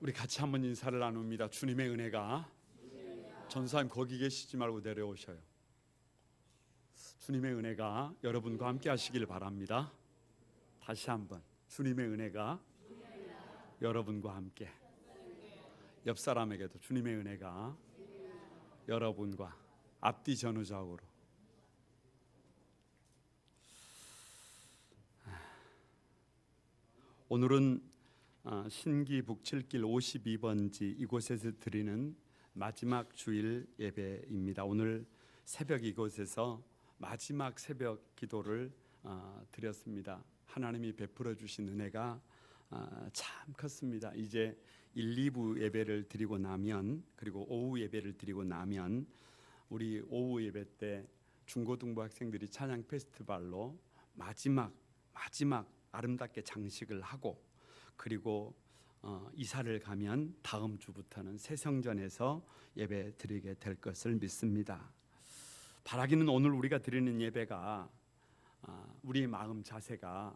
우리 같이 한번 인사를 나눕니다. 주님의 은혜가, 전사님 거기 계시지 말고 내려오셔요. 주님의 은혜가 여러분과 함께 하시길 바랍니다. 다시 한번 주님의 은혜가 여러분과 함께. 옆 사람에게도 주님의 은혜가 여러분과, 앞뒤 전후좌우로. 오늘은 신기 북칠길 52번지 이곳에서 드리는 마지막 주일 예배입니다. 오늘 새벽 이곳에서 마지막 새벽 기도를 드렸습니다. 하나님이 베풀어 주신 은혜가 참 컸습니다. 이제 1, 2부 예배를 드리고 나면, 그리고 오후 예배를 드리고 나면 우리 오후 예배 때 중고등부 학생들이 찬양 페스티벌로 마지막 아름답게 장식을 하고, 그리고 이사를 가면 다음 주부터는 새성전에서 예배 드리게 될 것을 믿습니다. 바라기는 오늘 우리가 드리는 예배가 우리의 마음 자세가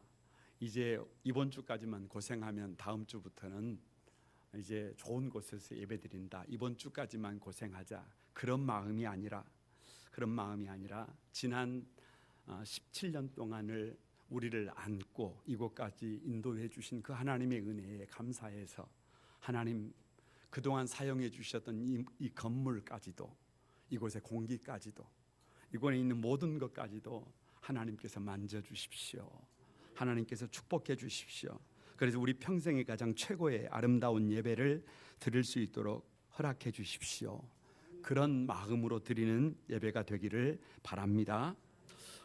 이제 이번 주까지만 고생하면 다음 주부터는 이제 좋은 곳에서 예배 드린다, 이번 주까지만 고생하자, 그런 마음이 아니라 지난 17년 동안을 우리를 안고 이곳까지 인도해 주신 그 하나님의 은혜에 감사해서, 하나님 그동안 사용해 주셨던 이 건물까지도, 이곳의 공기까지도, 이곳에 있는 모든 것까지도 하나님께서 만져주십시오. 하나님께서 축복해 주십시오. 그래서 우리 평생의 가장 최고의 아름다운 예배를 드릴 수 있도록 허락해 주십시오. 그런 마음으로 드리는 예배가 되기를 바랍니다.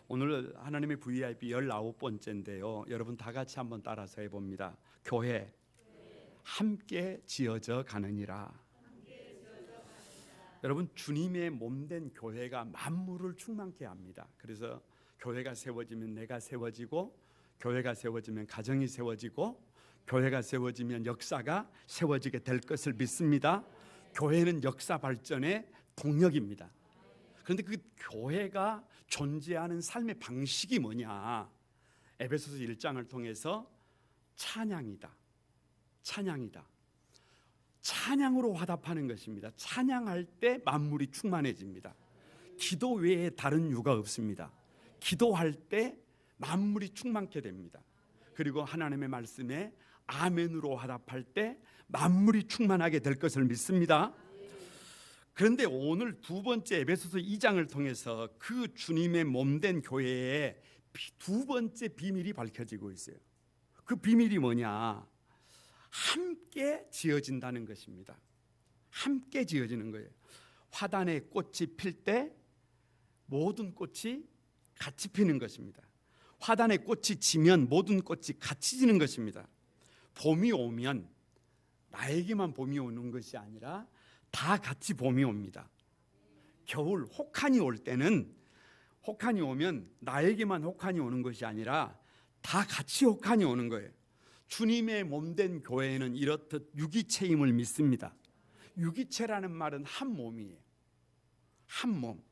오늘 하나님의 VIP 19번째인데요. 여러분 다 같이 한번 따라서 해봅니다. 교회 함께 지어져 가느니라. 여러분, 주님의 몸된 교회가 만물을 충만케 합니다. 그래서 교회가 세워지면 내가 세워지고, 교회가 세워지면 가정이 세워지고, 교회가 세워지면 역사가 세워지게 될 것을 믿습니다. 교회는 역사 발전의 동력입니다. 그런데 그 교회가 존재하는 삶의 방식이 뭐냐? 에베소서 1장을 통해서 찬양이다. 찬양으로 화답하는 것입니다. 찬양할 때 만물이 충만해집니다. 기도 외에 다른 이유가 없습니다. 기도할 때 만물이 충만케 됩니다. 그리고 하나님의 말씀에 아멘으로 화답할 때 만물이 충만하게 될 것을 믿습니다. 그런데 오늘 두 번째 에베소서 2장을 통해서 그 주님의 몸된 교회의 두 번째 비밀이 밝혀지고 있어요. 그 비밀이 뭐냐? 함께 지어진다는 것입니다. 함께 지어지는 거예요. 화단에 꽃이 필 때 모든 꽃이 같이 피는 것입니다. 화단에 꽃이 지면 모든 꽃이 같이 지는 것입니다. 봄이 오면 나에게만 봄이 오는 것이 아니라 다 같이 봄이 옵니다. 겨울 혹한이 올 때는, 혹한이 오면 나에게만 혹한이 오는 것이 아니라 다 같이 혹한이 오는 거예요. 주님의 몸된 교회는 이렇듯 유기체임을 믿습니다. 유기체라는 말은 한 몸이에요. 한 몸.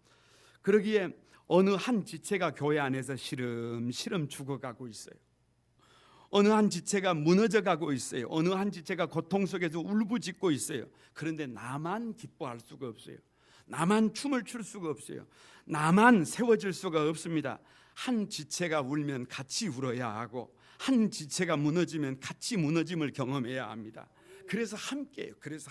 그러기에 어느 한 지체가 교회 안에서 시름시름 죽어가고 있어요. 어느 한 지체가 무너져가고 있어요. 어느 한 지체가 고통 속에서 울부짖고 있어요. 그런데 나만 기뻐할 수가 없어요. 나만 춤을 출 수가 없어요. 나만 세워질 수가 없습니다. 한 지체가 울면 같이 울어야 하고, 한 지체가 무너지면 같이 무너짐을 경험해야 합니다. 그래서 함께예요. 그래서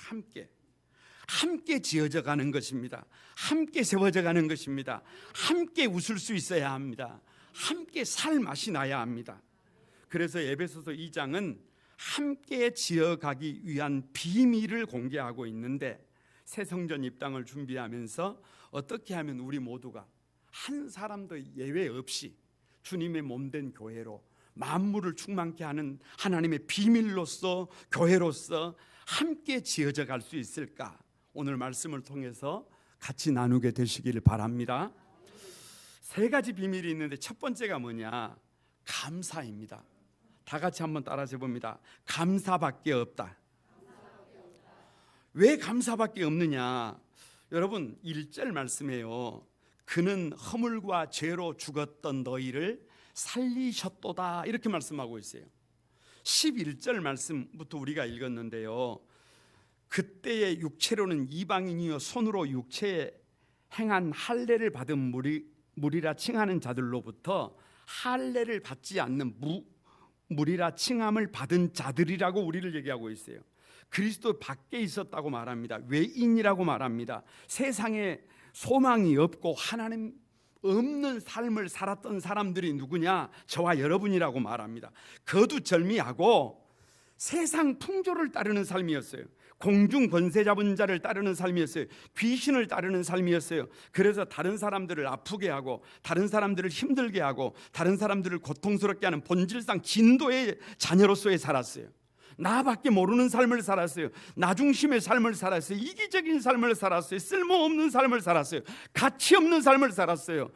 함께 지어져 가는 것입니다. 함께 세워져 가는 것입니다. 함께 웃을 수 있어야 합니다. 함께 살 맛이 나야 합니다. 그래서 에베소서 2장은 함께 지어가기 위한 비밀을 공개하고 있는데, 새성전 입당을 준비하면서 어떻게 하면 우리 모두가 한 사람도 예외 없이 주님의 몸된 교회로 만물을 충만케 하는 하나님의 비밀로서, 교회로서 함께 지어져 갈 수 있을까? 오늘 말씀을 통해서 같이 나누게 되시기를 바랍니다. 세 가지 비밀이 있는데 첫 번째가 뭐냐? 감사입니다. 다 같이 한번 따라서 해봅니다. 감사밖에 없다. 왜 감사밖에 없느냐? 여러분 1절 말씀이에요. 그는 허물과 죄로 죽었던 너희를 살리셨도다, 이렇게 말씀하고 있어요. 11절 말씀부터 우리가 읽었는데요. 그때의 육체로는 이방인이여 손으로 육체에 행한 할례를 받은 무리라 칭하는 자들로부터 할례를 받지 않는 무리라 칭함을 받은 자들이라고 우리를 얘기하고 있어요. 그리스도 밖에 있었다고 말합니다. 외인이라고 말합니다. 세상에 소망이 없고 하나님 없는 삶을 살았던 사람들이 누구냐? 저와 여러분이라고 말합니다. 거두절미하고 세상 풍조를 따르는 삶이었어요. 공중 권세 잡은 자를 따르는 삶이었어요. 귀신을 따르는 삶이었어요. 그래서 다른 사람들을 아프게 하고 다른 사람들을 힘들게 하고 다른 사람들을 고통스럽게 하는 본질상 진도의 자녀로서의 살았어요. 나밖에 모르는 삶을 살았어요. 나 중심의 삶을 살았어요. 이기적인 삶을 살았어요. 쓸모없는 삶을 살았어요. 가치 없는 삶을 살았어요.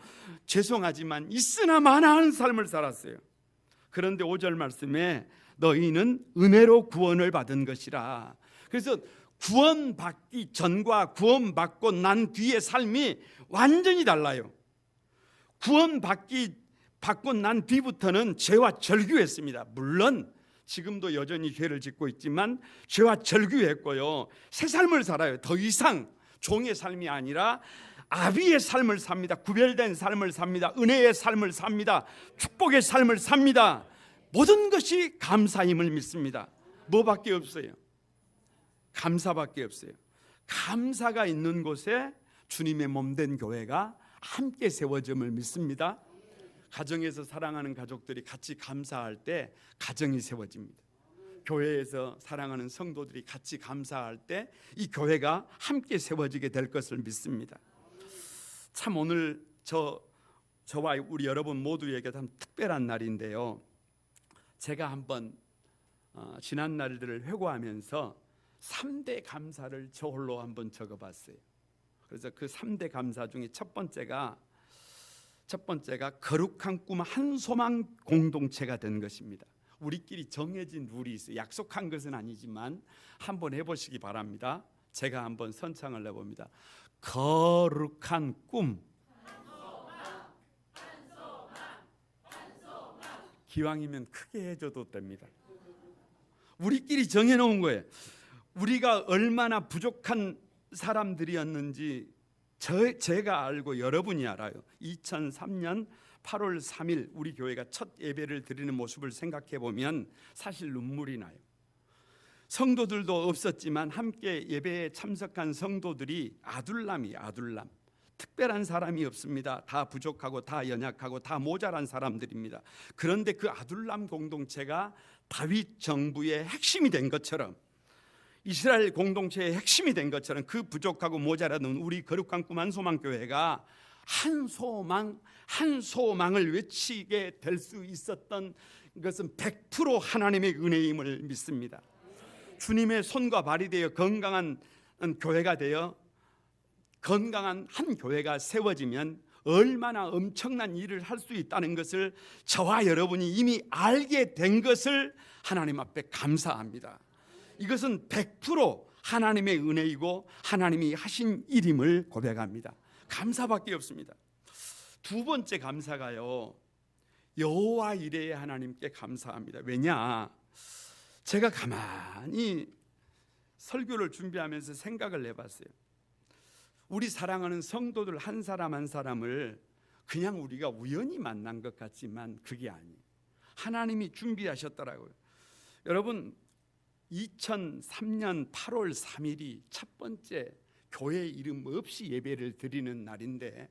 죄송하지만 있으나 마나하는 삶을 살았어요. 그런데 5절 말씀에 너희는 은혜로 구원을 받은 것이라. 그래서 구원받기 전과 구원받고 난 뒤의 삶이 완전히 달라요. 구원받고 난 뒤부터는 죄와 절규했습니다. 물론 지금도 여전히 죄를 짓고 있지만 죄와 절규했고요. 새 삶을 살아요. 더 이상 종의 삶이 아니라 아비의 삶을 삽니다. 구별된 삶을 삽니다. 은혜의 삶을 삽니다. 축복의 삶을 삽니다. 모든 것이 감사임을 믿습니다. 뭐밖에 없어요? 감사밖에 없어요. 감사가 있는 곳에 주님의 몸된 교회가 함께 세워짐을 믿습니다. 가정에서 사랑하는 가족들이 같이 감사할 때 가정이 세워집니다. 교회에서 사랑하는 성도들이 같이 감사할 때 이 교회가 함께 세워지게 될 것을 믿습니다. 참 오늘 저와 우리 여러분 모두에게 참 특별한 날인데요. 제가 한번 지난 날들을 회고하면서 3대 감사를 저홀로 한번 적어봤어요. 그래서 그 3대 감사 중에 첫 번째가 거룩한 꿈 한 소망 공동체가 된 것입니다. 우리끼리 정해진 룰이 있어요. 약속한 것은 아니지만 한번 해보시기 바랍니다. 제가 한번 선창을 해봅니다. 거룩한 꿈 기왕이면 크게 해줘도 됩니다. 우리끼리 정해놓은 거예요. 우리가 얼마나 부족한 사람들이었는지 제가 알고 여러분이 알아요. 2003년 8월 3일 우리 교회가 첫 예배를 드리는 모습을 생각해 보면 사실 눈물이 나요. 성도들도 없었지만 함께 예배에 참석한 성도들이 아둘람. 특별한 사람이 없습니다. 다 부족하고 다 연약하고 다 모자란 사람들입니다. 그런데 그 아둘람 공동체가 다윗 정부의 핵심이 된 것처럼, 이스라엘 공동체의 핵심이 된 것처럼 그 부족하고 모자라는 우리 거룩한 꿈 한 소망 교회가 한 소망을 외치게 될 수 있었던 것은 100% 하나님의 은혜임을 믿습니다. 주님의 손과 발이 되어 건강한 교회가 되어 건강한 한 교회가 세워지면 얼마나 엄청난 일을 할 수 있다는 것을 저와 여러분이 이미 알게 된 것을 하나님 앞에 감사합니다. 이것은 100% 하나님의 은혜이고 하나님이 하신 일임을 고백합니다. 감사밖에 없습니다. 두 번째 감사가요, 여호와 이레의 하나님께 감사합니다. 왜냐? 제가 가만히 설교를 준비하면서 생각을 해봤어요. 우리 사랑하는 성도들 한 사람 한 사람을 그냥 우리가 우연히 만난 것 같지만 그게 아니에요. 하나님이 준비하셨더라고요. 여러분, 2003년 8월 3일이 첫 번째 교회 이름 없이 예배를 드리는 날인데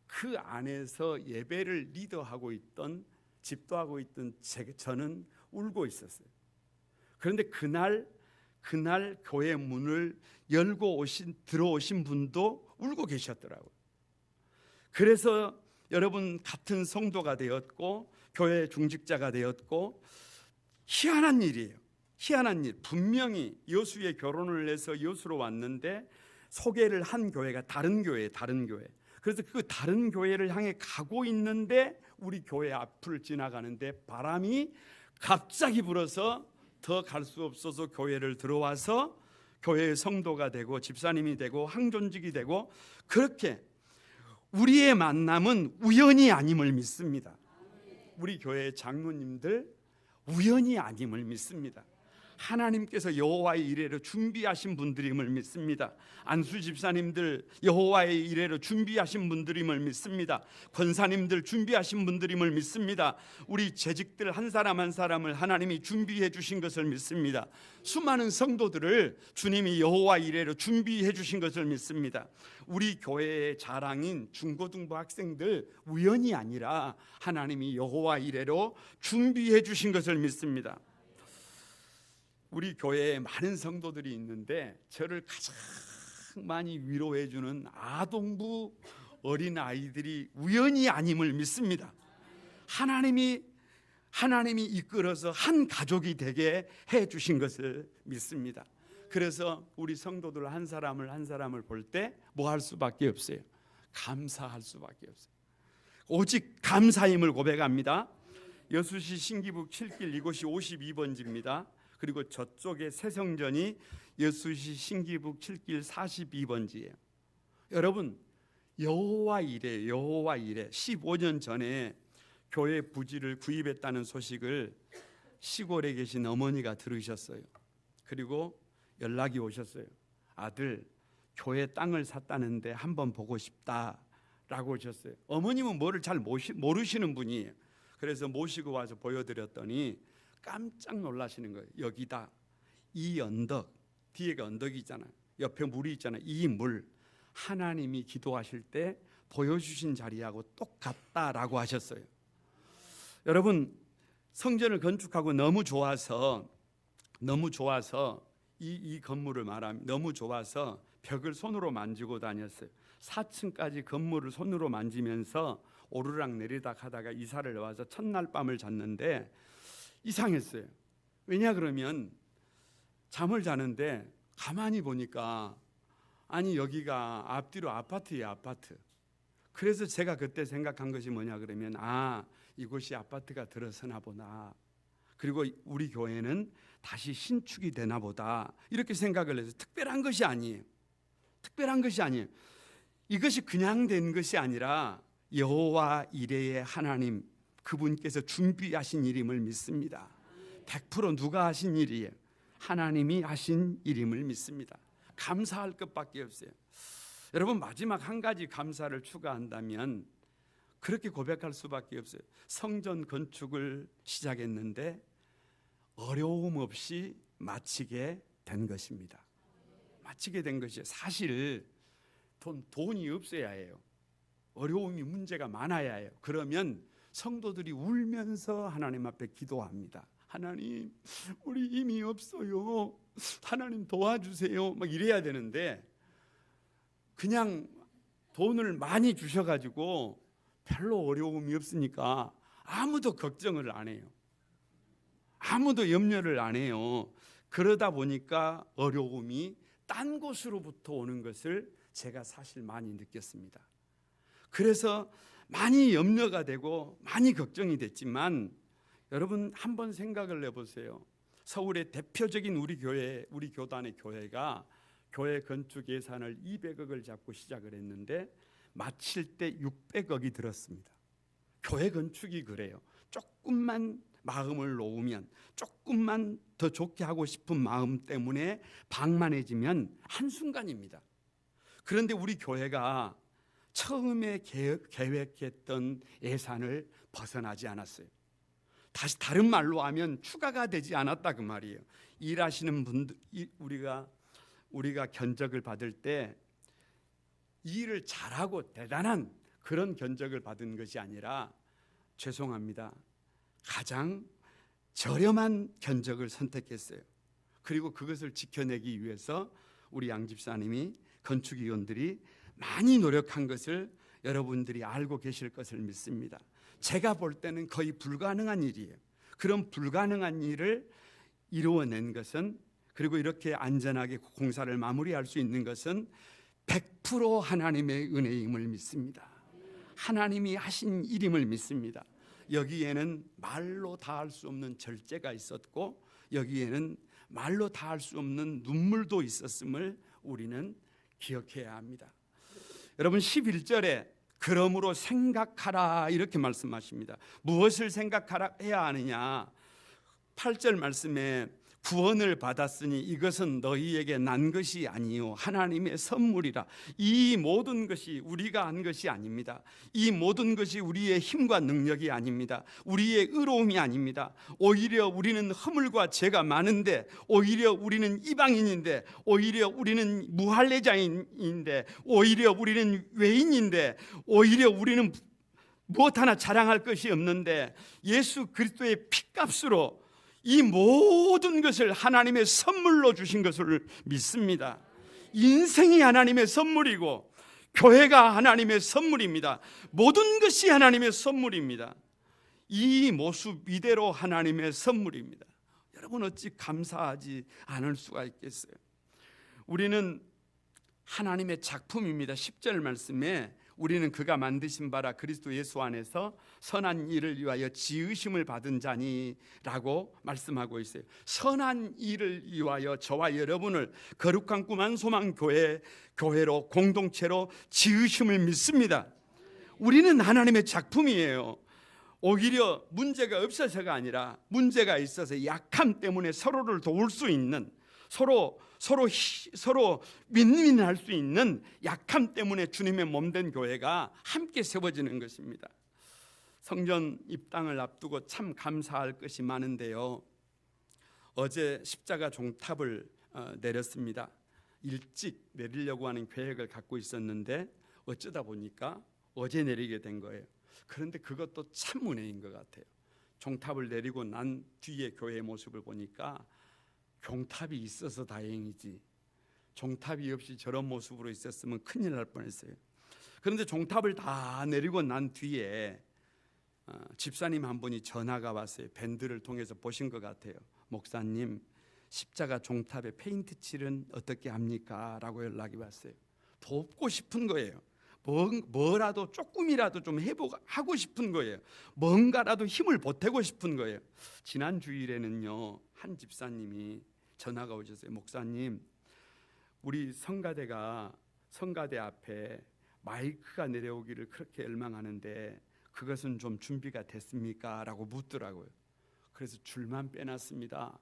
그 안에서 예배를 리더하고 있던, 집도하고 있던 저는 울고 있었어요. 그런데 그날 교회 문을 열고 들어오신 분도 울고 계셨더라고요. 그래서 여러분 같은 성도가 되었고 교회 중직자가 되었고, 희한한 일이에요. 희한한 일. 분명히 여수에 결혼을 해서 여수로 왔는데 소개를 한 교회가 다른 교회. 그래서 그 다른 교회를 향해 가고 있는데 우리 교회 앞을 지나가는데 바람이 갑자기 불어서 더 갈 수 없어서 교회를 들어와서 교회의 성도가 되고 집사님이 되고 항존직이 되고, 그렇게 우리의 만남은 우연이 아님을 믿습니다. 우리 교회의 장로님들 우연이 아님을 믿습니다. 하나님께서 여호와의 이래로 준비하신 분들임을 믿습니다. 안수 집사님들 여호와의 이래로 준비하신 분들임을 믿습니다. 권사님들 준비하신 분들임을 믿습니다. 우리 재직들 한 사람 한 사람을 하나님이 준비해 주신 것을 믿습니다. 수많은 성도들을 주님이 여호와 이래로 준비해 주신 것을 믿습니다. 우리 교회의 자랑인 중고등부 학생들 우연이 아니라 하나님이 여호와 이래로 준비해 주신 것을 믿습니다. 우리 교회에 많은 성도들이 있는데 저를 가장 많이 위로해 주는 아동부 어린 아이들이 우연이 아님을 믿습니다. 하나님이 이끌어서 한 가족이 되게 해 주신 것을 믿습니다. 그래서 우리 성도들 한 사람을 볼 때 뭐 할 수밖에 없어요? 감사할 수밖에 없어요. 오직 감사임을 고백합니다. 여수시 신기북 7길 이곳이 52번지입니다. 그리고 저쪽에 새성전이 여수시 신기북 7길 42번지예요. 여러분, 여호와 이래 15년 전에 교회 부지를 구입했다는 소식을 시골에 계신 어머니가 들으셨어요. 그리고 연락이 오셨어요. 아들, 교회 땅을 샀다는데 한번 보고 싶다라고 오셨어요. 어머님은 뭐를 잘 모르시는 분이에요. 그래서 모시고 와서 보여드렸더니 깜짝 놀라시는 거예요. 여기다, 이 언덕, 뒤에가 언덕이 있잖아요. 옆에 물이 있잖아요. 이 물, 하나님이 기도하실 때 보여주신 자리하고 똑같다라고 하셨어요. 여러분, 성전을 건축하고 너무 좋아서 이 건물을 말하면 너무 좋아서 벽을 손으로 만지고 다녔어요. 4층까지 건물을 손으로 만지면서 오르락 내리락 하다가 이사를 와서 첫날 밤을 잤는데 이상했어요. 왜냐 그러면 잠을 자는데 가만히 보니까 아니 여기가 앞뒤로 아파트예요. 아파트. 그래서 제가 그때 생각한 것이 뭐냐 그러면 이곳이 아파트가 들어서나 보다. 그리고 우리 교회는 다시 신축이 되나 보다. 이렇게 생각을 해서 특별한 것이 아니에요. 이것이 그냥 된 것이 아니라 여호와 이레의 하나님 그분께서 준비하신 일임을 믿습니다. 100% 누가 하신 일이에요? 하나님이 하신 일임을 믿습니다. 감사할 것밖에 없어요. 여러분, 마지막 한 가지 감사를 추가한다면 그렇게 고백할 수밖에 없어요. 성전 건축을 시작했는데 어려움 없이 마치게 된 것입니다. 마치게 된 것이 사실 돈이 없어야 해요. 어려움이 문제가 많아야 해요. 그러면 성도들이 울면서 하나님 앞에 기도합니다. 하나님, 우리 힘이 없어요. 하나님 도와주세요. 막 이래야 되는데 그냥 돈을 많이 주셔가지고 별로 어려움이 없으니까 아무도 걱정을 안 해요. 아무도 염려를 안 해요. 그러다 보니까 어려움이 딴 곳으로부터 오는 것을 제가 사실 많이 느꼈습니다. 그래서 많이 염려가 되고 많이 걱정이 됐지만 여러분 한번 생각을 해보세요. 서울의 대표적인 우리 교단의 교회가 교회 건축 예산을 200억을 잡고 시작을 했는데 마칠 때 600억이 들었습니다. 교회 건축이 그래요. 조금만 마음을 놓으면, 조금만 더 좋게 하고 싶은 마음 때문에 방만해지면 한순간입니다. 그런데 우리 교회가 처음에 계획했던 예산을 벗어나지 않았어요. 다른 말로 하면 추가가 되지 않았다 그 말이에요. 일하시는 분들, 우리가 견적을 받을 때 일을 잘하고 대단한 그런 견적을 받은 것이 아니라 죄송합니다. 가장 저렴한 견적을 선택했어요. 그리고 그것을 지켜내기 위해서 우리 양 집사님이 건축위원들이 많이 노력한 것을 여러분들이 알고 계실 것을 믿습니다. 제가 볼 때는 거의 불가능한 일이에요. 그런 불가능한 일을 이루어낸 것은, 그리고 이렇게 안전하게 공사를 마무리할 수 있는 것은 100% 하나님의 은혜임을 믿습니다. 하나님이 하신 일임을 믿습니다. 여기에는 말로 다 할 수 없는 절제가 있었고 여기에는 말로 다 할 수 없는 눈물도 있었음을 우리는 기억해야 합니다. 여러분 11절에 그러므로 생각하라 이렇게 말씀하십니다. 무엇을 생각해야 하느냐? 8절 말씀에 구원을 받았으니 이것은 너희에게 난 것이 아니요 하나님의 선물이라. 이 모든 것이 우리가 한 것이 아닙니다. 이 모든 것이 우리의 힘과 능력이 아닙니다. 우리의 의로움이 아닙니다. 오히려 우리는 허물과 죄가 많은데, 오히려 우리는 이방인인데, 오히려 우리는 무할례자인인데, 오히려 우리는 외인인데, 오히려 우리는 무엇 하나 자랑할 것이 없는데 예수 그리스도의 피값으로 이 모든 것을 하나님의 선물로 주신 것을 믿습니다. 인생이 하나님의 선물이고 교회가 하나님의 선물입니다. 모든 것이 하나님의 선물입니다. 이 모습 이대로 하나님의 선물입니다. 여러분 어찌 감사하지 않을 수가 있겠어요? 우리는 하나님의 작품입니다. 10절 말씀에 우리는 그가 만드신 바라 그리스도 예수 안에서 선한 일을 위하여 지으심을 받은 자니라고 말씀하고 있어요. 선한 일을 위하여 저와 여러분을 거룩한 꿈 한 소망 교회로 공동체로 지으심을 믿습니다. 우리는 하나님의 작품이에요. 오히려 문제가 없어서가 아니라 문제가 있어서 약함 때문에 서로를 도울 수 있는, 서로 윈윈할 수 있는 약함 때문에 주님의 몸된 교회가 함께 세워지는 것입니다. 성전 입당을 앞두고 참 감사할 것이 많은데요, 어제 십자가 종탑을 내렸습니다. 일찍 내리려고 하는 계획을 갖고 있었는데 어쩌다 보니까 어제 내리게 된 거예요. 그런데 그것도 참 은혜인 것 같아요. 종탑을 내리고 난 뒤에 교회의 모습을 보니까 종탑이 있어서 다행이지, 종탑이 없이 저런 모습으로 있었으면 큰일 날 뻔했어요. 그런데 종탑을 다 내리고 난 뒤에 집사님 한 분이 전화가 왔어요. 밴드를 통해서 보신 것 같아요. 목사님, 십자가 종탑에 페인트 칠은 어떻게 합니까? 라고 연락이 왔어요. 돕고 싶은 거예요. 뭐라도 조금이라도 좀 하고 싶은 거예요. 뭔가라도 힘을 보태고 싶은 거예요. 지난 주일에는요, 한 집사님이 전화가 오셨어요. 목사님, 우리 성가대 앞에 마이크가 내려오기를 그렇게 열망하는데 그것은 좀 준비가 됐습니까? 라고 묻더라고요. 그래서 줄만 빼놨습니다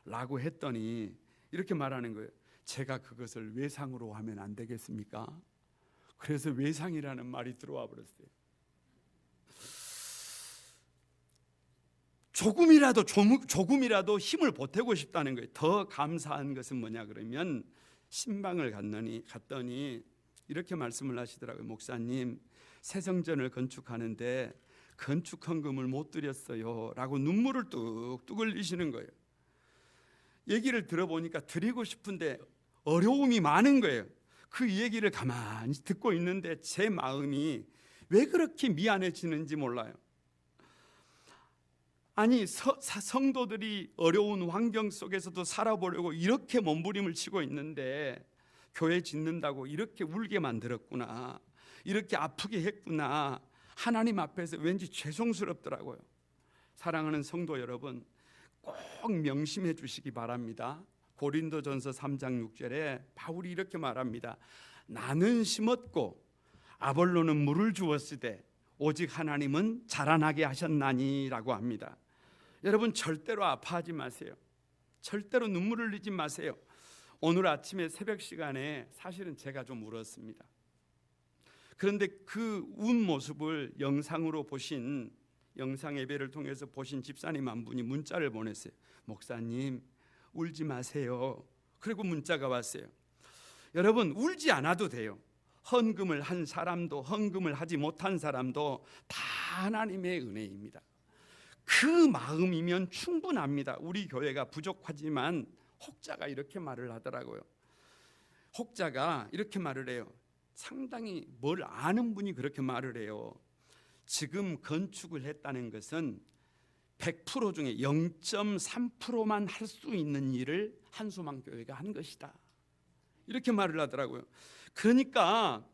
라고 했더니 이렇게 말하는 거예요. 제가 그것을 외상으로 하면 안 되겠습니까? 그래서 외상이라는 말이 들어와 버렸어요. 조금이라도 힘을 보태고 싶다는 거예요. 더 감사한 것은 뭐냐 그러면 신방을 갔더니 이렇게 말씀을 하시더라고요. 목사님, 새 성전을 건축하는데 건축 헌금을 못 드렸어요 라고 눈물을 뚝뚝 흘리시는 거예요. 얘기를 들어보니까 드리고 싶은데 어려움이 많은 거예요. 그 얘기를 가만히 듣고 있는데 제 마음이 왜 그렇게 미안해지는지 몰라요. 아니, 성도들이 어려운 환경 속에서도 살아보려고 이렇게 몸부림을 치고 있는데 교회 짓는다고 이렇게 울게 만들었구나, 이렇게 아프게 했구나, 하나님 앞에서 왠지 죄송스럽더라고요. 사랑하는 성도 여러분, 꼭 명심해 주시기 바랍니다. 고린도전서 3장 6절에 바울이 이렇게 말합니다. 나는 심었고 아볼로는 물을 주었으되 오직 하나님은 자라나게 하셨나니라고 합니다. 여러분, 절대로 아파하지 마세요. 절대로 눈물 흘리지 마세요. 오늘 아침에 새벽 시간에 사실은 제가 좀 울었습니다. 그런데 그 운 모습을 영상으로 보신, 영상 예배를 통해서 보신 집사님 한 분이 문자를 보냈어요. 목사님, 울지 마세요. 그리고 문자가 왔어요. 여러분, 울지 않아도 돼요. 헌금을 한 사람도 헌금을 하지 못한 사람도 다 하나님의 은혜입니다. 그 마음이면 충분합니다. 우리 교회가 부족하지만 혹자가 이렇게 말을 하더라고요. 혹자가 이렇게 말을 해요. 상당히 뭘 아는 분이 그렇게 말을 해요. 지금 건축을 했다는 것은 100% 중에 0.3%만 할 수 있는 일을 한소망교회가 한 것이다, 이렇게 말을 하더라고요. 그러니까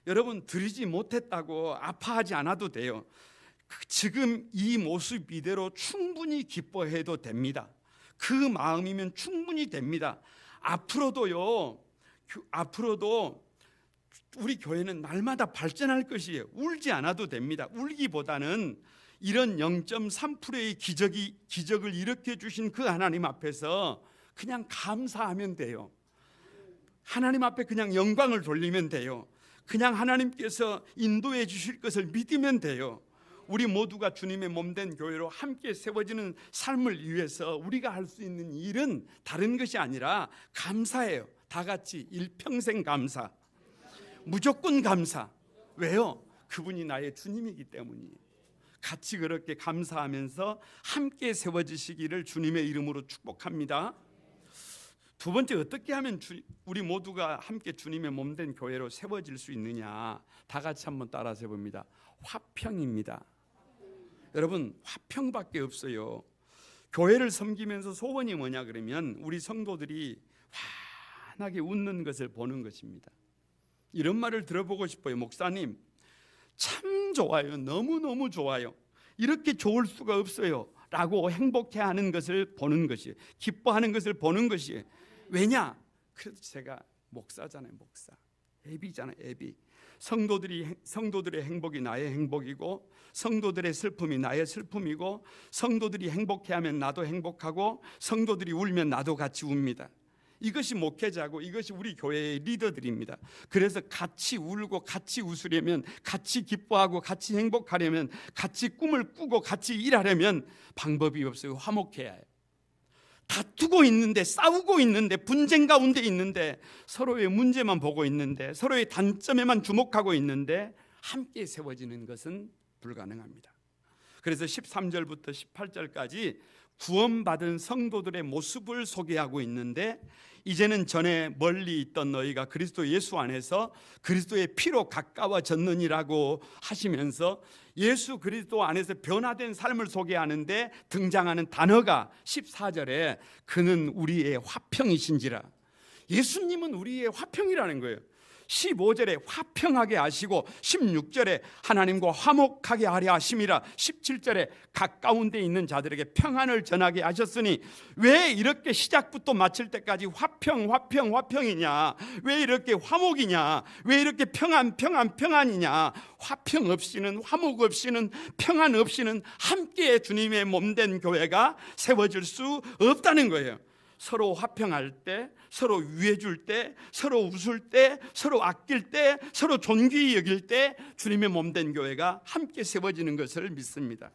여러분, 드리지 못했다고 아파하지 않아도 돼요. 지금 이 모습 이대로 충분히 기뻐해도 됩니다. 그 마음이면 충분히 됩니다. 앞으로도 우리 교회는 날마다 발전할 것이에요. 울지 않아도 됩니다. 울기보다는 이런 0.3%의 기적을 일으켜 주신 그 하나님 앞에서 그냥 감사하면 돼요. 하나님 앞에 그냥 영광을 돌리면 돼요. 그냥 하나님께서 인도해 주실 것을 믿으면 돼요. 우리 모두가 주님의 몸된 교회로 함께 세워지는 삶을 위해서 우리가 할 수 있는 일은 다른 것이 아니라 감사예요. 다 같이 일평생 감사, 무조건 감사. 왜요? 그분이 나의 주님이기 때문이에요. 같이 그렇게 감사하면서 함께 세워지시기를 주님의 이름으로 축복합니다. 두 번째, 어떻게 하면 우리 모두가 함께 주님의 몸된 교회로 세워질 수 있느냐, 다 같이 한번 따라서 해봅니다. 화평입니다. 여러분, 화평밖에 없어요. 교회를 섬기면서 소원이 뭐냐 그러면 우리 성도들이 환하게 웃는 것을 보는 것입니다. 이런 말을 들어보고 싶어요. 목사님, 참 좋아요. 너무너무 좋아요. 이렇게 좋을 수가 없어요 라고 행복해하는 것을 보는 것이에요. 기뻐하는 것을 보는 것이에요. 왜냐? 그래도 제가 목사잖아요. 목사, 애비잖아요. 애비. 성도들의 행복이 나의 행복이고, 성도들의 슬픔이 나의 슬픔이고, 성도들이 행복해하면 나도 행복하고, 성도들이 울면 나도 같이 웁니다. 이것이 목회자고 이것이 우리 교회의 리더들입니다. 그래서 같이 울고 같이 웃으려면, 같이 기뻐하고 같이 행복하려면, 같이 꿈을 꾸고 같이 일하려면 방법이 없어요. 화목해야 해요. 다투고 있는데, 싸우고 있는데, 분쟁 가운데 있는데, 서로의 문제만 보고 있는데, 서로의 단점에만 주목하고 있는데 함께 세워지는 것은 불가능합니다. 그래서 13절부터 18절까지 구원받은 성도들의 모습을 소개하고 있는데, 이제는 전에 멀리 있던 너희가 그리스도 예수 안에서 그리스도의 피로 가까워졌느니라고 하시면서 예수 그리스도 안에서 변화된 삶을 소개하는데 등장하는 단어가 14절에 그는 우리의 화평이신지라. 예수님은 우리의 화평이라는 거예요. 15절에 화평하게 하시고, 16절에 하나님과 화목하게 하려 하심이라, 17절에 가까운 데 있는 자들에게 평안을 전하게 하셨으니. 왜 이렇게 시작부터 마칠 때까지 화평이냐? 왜 이렇게 화목이냐? 왜 이렇게 평안이냐? 화평 없이는, 화목 없이는, 평안 없이는 함께 주님의 몸된 교회가 세워질 수 없다는 거예요. 서로 화평할 때, 서로 위해 줄 때, 서로 웃을 때, 서로 아낄 때, 서로 존귀히 여길 때 주님의 몸된 교회가 함께 세워지는 것을 믿습니다.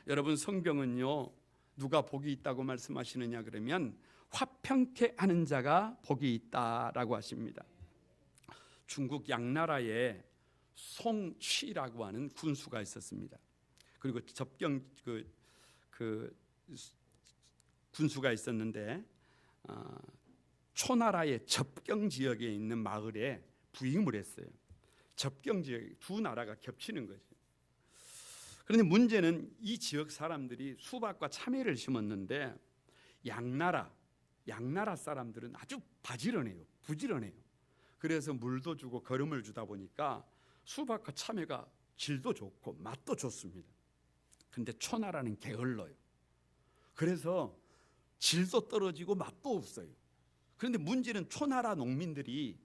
여러분, 성경은요, 누가 복이 있다고 말씀하시느냐 그러면 화평케 하는 자가 복이 있다라고 하십니다. 중국 양나라에 송취라고 하는 군수가 있었습니다. 그리고 접경 군수가 있었는데, 초나라의 접경 지역에 있는 마을에 부임을 했어요. 접경 지역, 두 나라가 겹치는 거죠. 그런데 문제는 이 지역 사람들이 수박과 참외를 심었는데 양나라 사람들은 아주 부지런해요. 그래서 물도 주고 거름을 주다 보니까 수박과 참외가 질도 좋고 맛도 좋습니다. 그런데 초나라는 게을러요. 그래서 질도 떨어지고 맛도 없어요. 그런데 문제는 초나라 농민들이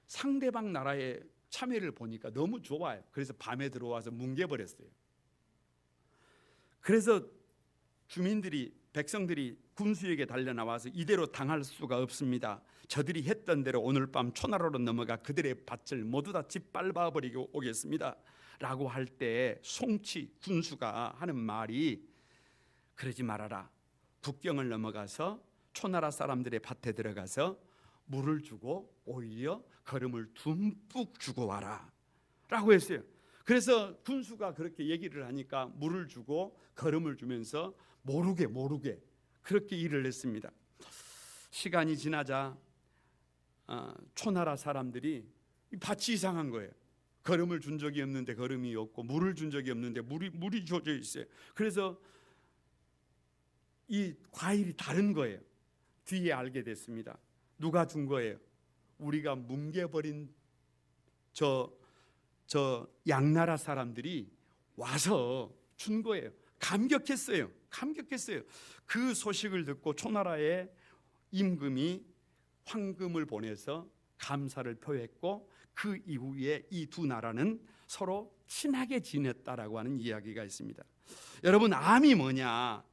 상대방 나라의 참외를 보니까 너무 좋아요. 그래서 밤에 들어와서 뭉개버렸어요. 그래서 백성들이 군수에게 달려나와서 이대로 당할 수가 없습니다. 저들이 했던 대로 오늘 밤 초나라로 넘어가 그들의 밭을 모두 다 짓밟아버리고 오겠습니다 라고 할 때 송치 군수가 하는 말이, 그러지 말아라. 국경을 넘어가서 초나라 사람들의 밭에 들어가서 물을 주고 오히려 거름을 듬뿍 주고 와라 라고 했어요. 그래서 군수가 그렇게 얘기를 하니까 물을 주고 거름을 주면서 모르게 그렇게 일을 했습니다. 시간이 지나자 초나라 사람들이 밭이 이상한 거예요. 거름을 준 적이 없는데 거름이 없고, 물을 준 적이 없는데 물이 젖어 있어요. 그래서 이 과일이 다른 거예요. 뒤에 알게 됐습니다. 누가 준 거예요? 우리가 뭉개버린 저 양나라 사람들이 와서 준 거예요. 감격했어요. 그 소식을 듣고 초나라의 임금이 황금을 보내서 감사를 표했고, 그 이후에 이 두 나라는 서로 친하게 지냈다라고 하는 이야기가 있습니다. 여러분, 암이 뭐냐?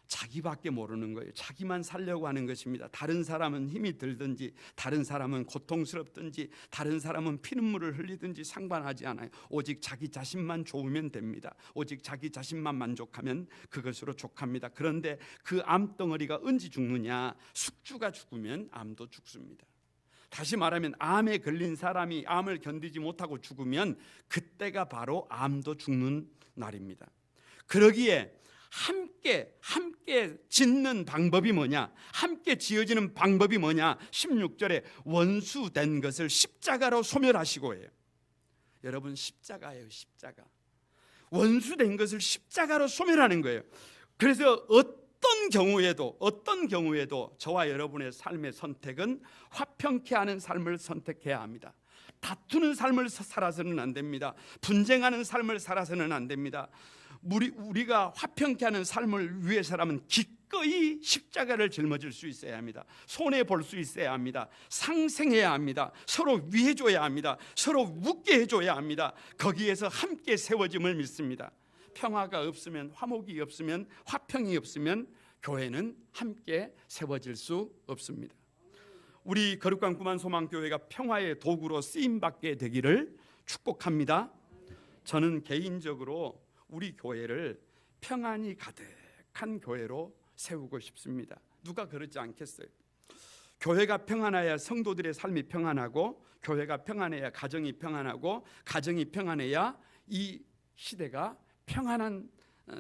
자기밖에 모르는 거예요. 자기만 살려고 하는 것입니다. 다른 사람은 힘이 들든지, 다른 사람은 고통스럽든지, 다른 사람은 피눈물을 흘리든지 상관하지 않아요. 오직 자기 자신만 좋으면 됩니다. 오직 자기 자신만 만족하면 그것으로 족합니다. 그런데 그 암덩어리가 언제 죽느냐? 숙주가 죽으면 암도 죽습니다. 다시 말하면 암에 걸린 사람이 암을 견디지 못하고 죽으면 그때가 바로 암도 죽는 날입니다. 그러기에 함께 짓는 방법이 뭐냐? 함께 지어지는 방법이 뭐냐? 16절에 원수된 것을 십자가로 소멸하시고 해요. 여러분, 십자가예요. 십자가. 원수된 것을 십자가로 소멸하는 거예요. 그래서 어떤 경우에도 저와 여러분의 삶의 선택은 화평케 하는 삶을 선택해야 합니다. 다투는 삶을 살아서는 안 됩니다. 분쟁하는 삶을 살아서는 안 됩니다. 우리가 화평케 하는 삶을 위해서라면 기꺼이 십자가를 짊어질 수 있어야 합니다. 손해 볼 수 있어야 합니다. 상생해야 합니다. 서로 위해줘야 합니다. 서로 웃게 해줘야 합니다. 거기에서 함께 세워짐을 믿습니다. 평화가 없으면, 화목이 없으면, 화평이 없으면 교회는 함께 세워질 수 없습니다. 우리 거룩한 구만 소망교회가 평화의 도구로 쓰임받게 되기를 축복합니다. 저는 개인적으로 우리 교회를 평안이 가득한 교회로 세우고 싶습니다. 누가 그러지 않겠어요? 교회가 평안해야 성도들의 삶이 평안하고, 교회가 평안해야 가정이 평안하고, 가정이 평안해야 이 시대가 평안한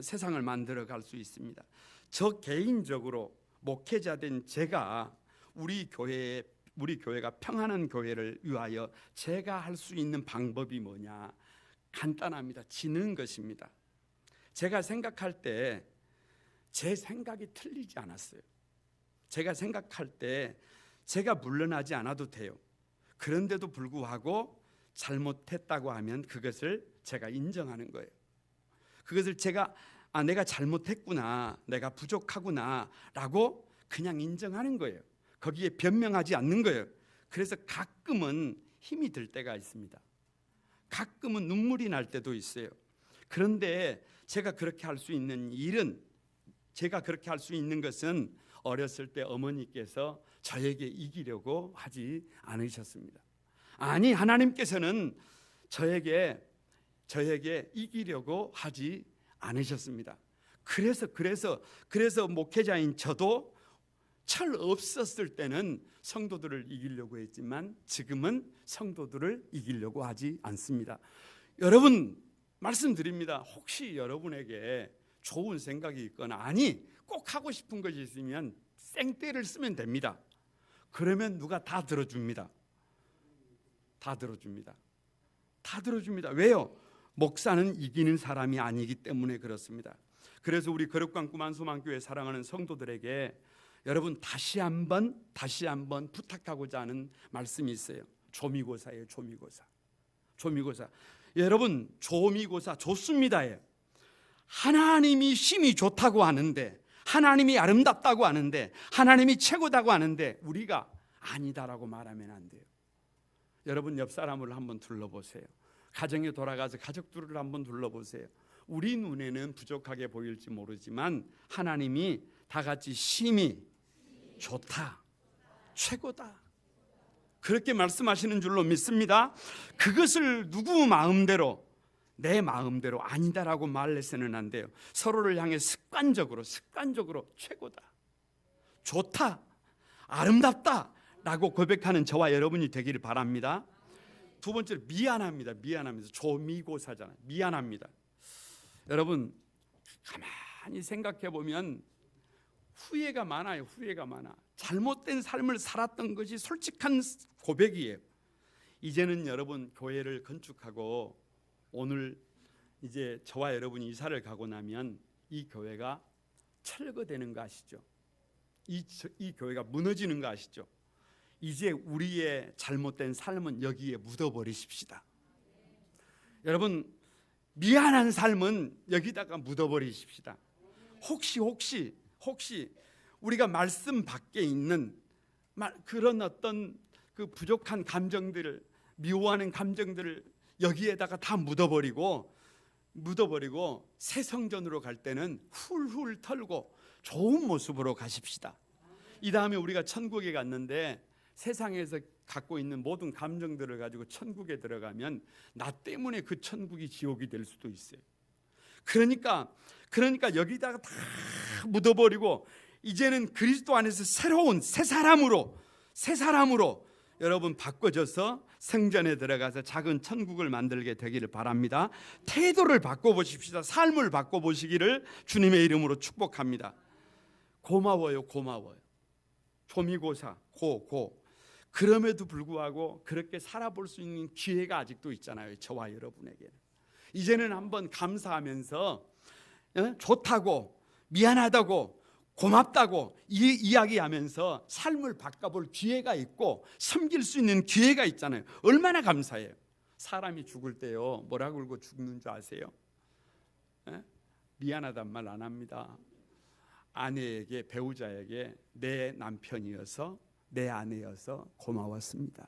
세상을 만들어 갈 수 있습니다. 저 개인적으로 목회자된 제가 우리 교회가 평안한 교회를 위하여 제가 할 수 있는 방법이 뭐냐? 간단합니다. 지는 것입니다. 제가 생각할 때 제 생각이 틀리지 않았어요. 제가 생각할 때 제가 물러나지 않아도 돼요. 그런데도 불구하고 잘못했다고 하면 그것을 제가 인정하는 거예요. 그것을 제가 내가 잘못했구나, 내가 부족하구나 라고 그냥 인정하는 거예요. 거기에 변명하지 않는 거예요. 그래서 가끔은 힘이 들 때가 있습니다. 가끔은 눈물이 날 때도 있어요. 그런데 제가 그렇게 할 수 있는 것은 어렸을 때 어머니께서 저에게 이기려고 하지 않으셨습니다. 아니, 하나님께서는 저에게 이기려고 하지 않으셨습니다. 그래서 목회자인 저도 철 없었을 때는 성도들을 이기려고 했지만 지금은 성도들을 이기려고 하지 않습니다. 여러분, 말씀드립니다. 혹시 여러분에게 좋은 생각이 있거나 꼭 하고 싶은 것이 있으면 생떼를 쓰면 됩니다. 그러면 누가 다 들어줍니다. 다 들어줍니다. 왜요? 목사는 이기는 사람이 아니기 때문에 그렇습니다. 그래서 우리 거룩한 구만 소망교회 사랑하는 성도들에게 여러분 다시 한번 부탁하고자 하는 말씀이 있어요. 조미고사예요. 조미고사. 여러분, 조미고사 좋습니다. 하나님이 힘이 좋다고 하는데, 하나님이 아름답다고 하는데, 하나님이 최고다고 하는데 우리가 아니다라고 말하면 안 돼요. 여러분, 옆 사람을 한번 둘러보세요. 가정에 돌아가서 가족들을 한번 둘러보세요. 우리 눈에는 부족하게 보일지 모르지만 하나님이 다 같이 힘이 좋다, 최고다, 그렇게 말씀하시는 줄로 믿습니다. 그것을 누구 마음대로, 내 마음대로 아니다라고 말해서는 안 돼요. 서로를 향해 습관적으로 최고다, 좋다, 아름답다 라고 고백하는 저와 여러분이 되기를 바랍니다. 두 번째로 미안합니다. 조미고사잖아요. 미안합니다. 여러분, 가만히 생각해 보면 후회가 많아요. 잘못된 삶을 살았던 것이 솔직한 고백이에요. 이제는 여러분, 교회를 건축하고 오늘 이제 저와 여러분이 이사를 가고 나면 이 교회가 철거되는 거 아시죠? 이 교회가 무너지는 거 아시죠? 이제 우리의 잘못된 삶은 여기에 묻어버리십시다. 여러분, 미안한 삶은 여기다가 묻어버리십시다. 혹시 우리가 말씀 밖에 있는 그런 어떤 그 부족한 감정들을, 미워하는 감정들을 여기에다가 다 묻어버리고 묻어버리고 새 성전으로 갈 때는 훌훌 털고 좋은 모습으로 가십시다. 이 다음에 우리가 천국에 갔는데 세상에서 갖고 있는 모든 감정들을 가지고 천국에 들어가면 나 때문에 그 천국이 지옥이 될 수도 있어요. 그러니까 여기다가 다 묻어버리고 이제는 그리스도 안에서 새로운 새 사람으로 여러분 바꿔져서 성전에 들어가서 작은 천국을 만들게 되기를 바랍니다. 태도를 바꿔보십시다. 삶을 바꿔보시기를 주님의 이름으로 축복합니다. 고마워요. 조미고사 고 그럼에도 불구하고 그렇게 살아볼 수 있는 기회가 아직도 있잖아요. 저와 여러분에게는. 이제는 한번 감사하면서 좋다고 미안하다고 고맙다고 이야기하면서 삶을 바꿔볼 기회가 있고 섬길 수 있는 기회가 있잖아요. 얼마나 감사해요. 사람이 죽을 때요 뭐라 그러고 죽는 줄 아세요? 미안하단 말 안 합니다. 아내에게, 배우자에게 내 남편이어서 내 아내여서 고마웠습니다.